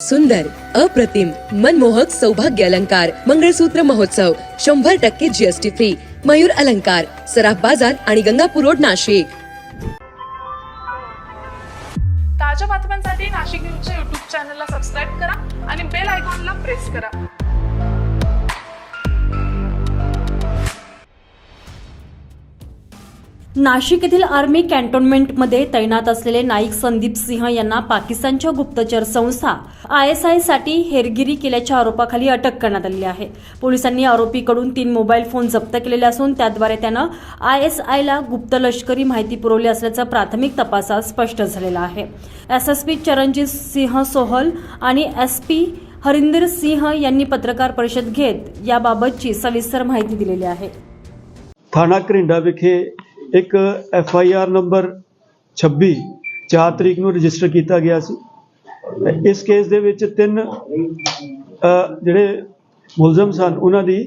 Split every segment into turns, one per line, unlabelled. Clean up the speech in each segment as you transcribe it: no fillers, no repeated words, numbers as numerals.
सुंदर, अप्रतिम, मनमोहक सौभाग्य अलंकार मंगळसूत्र महोत्सव 100% जीएसटी फ्री. मयूर अलंकार, सराफ बाजार आणि गंगापूर रोड, नाशिक.
ताज्या बातम्यांसाठी नाशिक न्यूजच्या YouTube चॅनलला सबस्क्राईब करा आणि बेल आयकॉनला प्रेस करा.
नाशिक येथील आर्मी कॅन्टोन्मेंटमध्ये तैनात असलेले नाईक संदीप सिंह यांना पाकिस्तानच्या गुप्तचर संस्था ISI साठी हेरगिरी केल्याच्या आरोपाखाली अटक करण्यात आली आहे. पोलिसांनी आरोपीकडून 3 मोबाईल फोन जप्त केलेले असून त्याद्वारे त्यानं ISI ला गुप्त लष्करी माहिती पुरवली असल्याचं प्राथमिक तपासात स्पष्ट झालेलं आहे. SSP चरणजीत सिंह सोहल आणि SP हरिंदर सिंह यांनी पत्रकार परिषद घेत याबाबतची सविस्तर माहिती दिलेली आहे.
थाना करिंडा विखे एक FIR नंबर 26 4 ਤਰੀਕ ਨੂੰ ਰਜਿਸਟਰ ਕੀਤਾ ਗਿਆ ਸੀ। ਇਸ ਕੇਸ ਦੇ ਵਿੱਚ 3 ਜਿਹੜੇ ਮੁਲਜ਼ਮ ਸਨ ਉਹਨਾਂ ਦੀ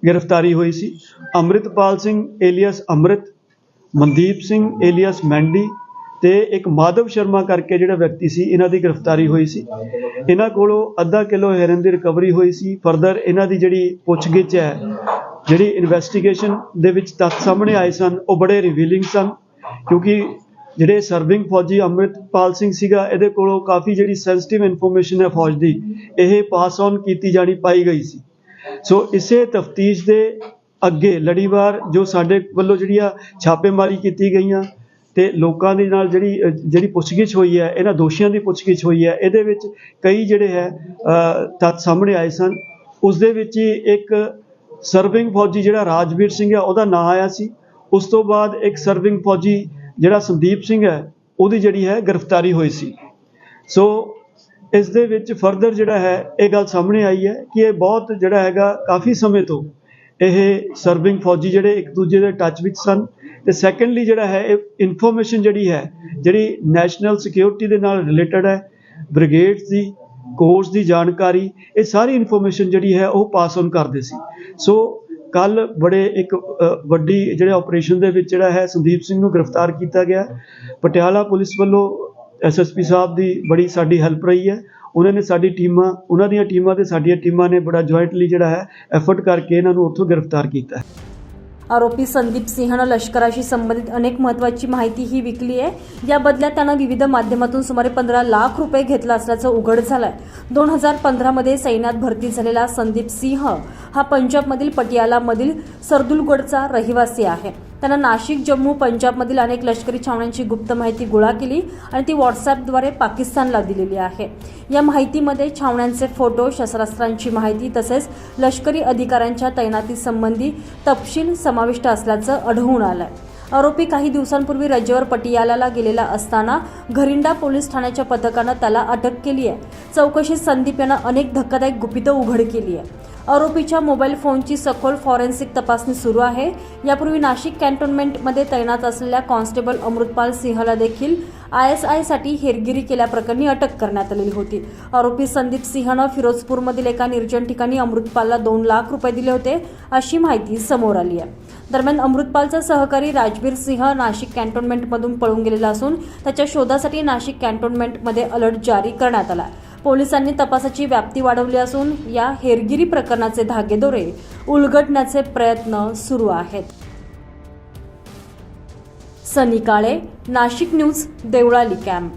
ਗ੍ਰਿਫਤਾਰੀ ਹੋਈ ਸੀ। ਅੰਮ੍ਰਿਤਪਾਲ ਸਿੰਘ ਏਲੀਅਸ ਅੰਮ੍ਰਿਤ, ਮਨਦੀਪ ਸਿੰਘ ਏਲੀਅਸ ਮੈਂਡੀ ਤੇ ਇੱਕ ਮਾਧਵ ਸ਼ਰਮਾ ਕਰਕੇ ਜਿਹੜਾ ਵਿਅਕਤੀ ਸੀ, ਇਹਨਾਂ ਦੀ ਗ੍ਰਿਫਤਾਰੀ ਹੋਈ ਸੀ। ਇਹਨਾਂ ਕੋਲੋਂ ਅੱਧਾ ਕਿਲੋ ਹੈਰਨ ਦੀ ਰਿਕਵਰੀ ਹੋਈ ਸੀ। ਫਰਦਰ ਇਹਨਾਂ ਦੀ ਜਿਹੜੀ ਪੁੱਛਗਿੱਛ ਹੈ, ਜਿਹੜੀ ਇਨਵੈਸਟੀਗੇਸ਼ਨ ਦੇ ਵਿੱਚ ਤੱਥ ਸਾਹਮਣੇ ਆਏ ਸਨ, ਉਹ ਬੜੇ ਰਿਵੀਲਿੰਗ ਸਨ, ਕਿਉਂਕਿ ਜਿਹੜੇ ਸਰਵਿੰਗ ਫੌਜੀ ਅੰਮ੍ਰਿਤਪਾਲ ਸਿੰਘ ਸੀਗਾ, ਇਹਦੇ ਕੋਲੋਂ ਕਾਫੀ ਜਿਹੜੀ ਸੈਂਸਿਟਿਵ ਇਨਫੋਰਮੇਸ਼ਨ ਹੈ ਫੌਜ ਦੀ, ਇਹ ਪਾਸ ਔਨ ਕੀਤੀ ਜਾਣੀ ਪਾਈ ਗਈ ਸੀ। ਸੋ ਇਸੇ ਤਫਤੀਸ਼ ਦੇ ਅੱਗੇ ਲੜੀਵਾਰ ਜੋ ਸਾਡੇ ਵੱਲੋਂ ਜਿਹੜੀਆਂ ਛਾਪੇਮਾਰੀ ਕੀਤੀ ਗਈਆਂ ਤੇ ਲੋਕਾਂ ਦੇ ਨਾਲ ਜਿਹੜੀ ਪੁੱਛਗਿੱਛ ਹੋਈ ਹੈ, ਇਹਨਾਂ ਦੋਸ਼ੀਆਂ ਦੀ ਪੁੱਛਗਿੱਛ ਹੋਈ ਹੈ, ਇਹਦੇ ਵਿੱਚ ਕਈ ਜਿਹੜੇ ਹੈ ਤੱਥ ਸਾਹਮਣੇ ਆਏ ਸਨ। ਉਸ ਦੇ ਵਿੱਚ ਹੀ ਇੱਕ ਸਰਵਿੰਗ ਫੌਜੀ ਜਿਹੜਾ ਰਾਜਵੀਰ ਸਿੰਘ ਹੈ, ਉਹਦਾ ਨਾਂ ਆਇਆ ਸੀ। ਉਸ ਤੋਂ ਬਾਅਦ ਇੱਕ ਸਰਵਿੰਗ ਫੌਜੀ ਜਿਹੜਾ ਸੰਦੀਪ ਸਿੰਘ ਹੈ, ਉਹਦੀ ਜਿਹੜੀ ਹੈ ਗ੍ਰਿਫਤਾਰੀ ਹੋਈ ਸੀ। ਸੋ ਇਸ ਦੇ ਵਿੱਚ ਫਰਦਰ ਜਿਹੜਾ ਹੈ ਇਹ ਗੱਲ ਸਾਹਮਣੇ ਆਈ ਹੈ ਕਿ ਇਹ ਬਹੁਤ ਜਿਹੜਾ ਹੈਗਾ ਕਾਫੀ ਸਮੇਂ ਤੋਂ ਇਹ ਸਰਵਿੰਗ ਫੌਜੀ ਜਿਹੜੇ ਇੱਕ ਦੂਜੇ ਦੇ ਟੱਚ ਵਿੱਚ ਸਨ। ਤੇ ਸੈਕੰਡਲੀ ਜਿਹੜਾ ਹੈ ਇਹ ਇਨਫੋਰਮੇਸ਼ਨ ਜਿਹੜੀ ਨੈਸ਼ਨਲ ਸਿਕਿਉਰਿਟੀ ਦੇ ਨਾਲ ਰਿਲੇਟਡ ਹੈ, ਬ੍ਰਿਗੇਡਸ ਦੀ ਕੋਰਸ ਦੀ ਜਾਣਕਾਰੀ, ਇਹ ਸਾਰੀ ਇਨਫੋਰਮੇਸ਼ਨ ਜਿਹੜੀ ਹੈ ਉਹ ਪਾਸ ਔਨ ਕਰਦੇ ਸੀ। ਸੋ ਕੱਲ ਬੜੇ ਇੱਕ ਵੱਡੀ ਜਿਹੜੇ ਆਪਰੇਸ਼ਨ ਦੇ ਵਿੱਚ ਜਿਹੜਾ ਹੈ ਸੰਦੀਪ ਸਿੰਘ ਨੂੰ ਗ੍ਰਿਫਤਾਰ ਕੀਤਾ ਗਿਆ। ਪਟਿਆਲਾ ਪੁਲਿਸ ਵੱਲੋਂ SSP ਸਾਹਿਬ ਦੀ ਬੜੀ ਸਾਡੀ ਹੈਲਪ ਰਹੀ ਹੈ। ਉਹਨਾਂ ਨੇ ਸਾਡੀ ਟੀਮਾਂ, ਉਹਨਾਂ ਦੀਆਂ ਟੀਮਾਂ ਤੇ ਸਾਡੀਆਂ ਟੀਮਾਂ ਨੇ ਬੜਾ ਜੁਆਇੰਟਲੀ ਜਿਹੜਾ ਹੈ ਐਫਰਟ ਕਰਕੇ ਇਹਨਾਂ ਨੂੰ ਉੱਥੋਂ ਗ੍ਰਿਫਤਾਰ ਕੀਤਾ।
आरोपी संदीप सिंहनं लष्कराशी संबंधित अनेक महत्त्वाची माहितीही विकली आहे। या बदल्यात त्यानं विविध माध्यमातून सुमारे 15 लाख रुपये घेतला असल्याचं उघड झालंय। 2015 मध्ये सैन्यात भरती झालेला संदीप सिंह हा पंजाबमधील पटियालामधील सरदुलगडचा रहिवासी आहे। त्यानं नाशिक, जम्मू, पंजाबमधील अनेक लष्करी छावण्यांची गुप्त माहिती गोळा केली आणि ती व्हॉट्सअपद्वारे पाकिस्तानला दिलेली आहे। या माहितीमध्ये छावण्यांचे फोटो, शस्त्रास्त्रांची माहिती तसेच लष्करी अधिकाऱ्यांच्या तैनाती संबंधी तपशील समाविष्ट असल्याचं आढळून आलंय। आरोपी काही दिवसांपूर्वी रजेवर पटियालाला गेलेला असताना घरिंडा पोलीस ठाण्याच्या पथकानं त्याला अटक केली आहे। चौकशीत संदीप यानं अनेक धक्कादायक गुपितं उघड केली आहे। आरोपीच्या मोबाईल फोनची सखोल फॉरेन्सिक तपासणी सुरू आहे। यापूर्वी नाशिक कॅन्टोन्मेंटमध्ये तैनात असलेल्या कॉन्स्टेबल अमृतपाल सिंहला देखील ISI साठी हेरगिरी केल्याप्रकरणी अटक करण्यात आलेली होती। आरोपी संदीप सिंहनं फिरोजपूरमधील एका निर्जन ठिकाणी अमृतपालला 2 लाख रुपये दिले होते, अशी माहिती समोर आली आहे। दरम्यान अमृतपालचा सहकारी राजवीर सिंह नाशिक कॅन्टोन्मेंटमधून पळून गेलेला असून त्याच्या शोधासाठी नाशिक कॅन्टोन्मेंटमध्ये अलर्ट जारी करण्यात आला आहे। पोलिसांनी तपासाची व्याप्ती वाढवली असून या हेरगिरी प्रकरणाचे धागेदोरे उलगडण्याचे प्रयत्न सुरू आहेत। सनी काळे, नाशिक न्यूज, देवळाली कॅम्प.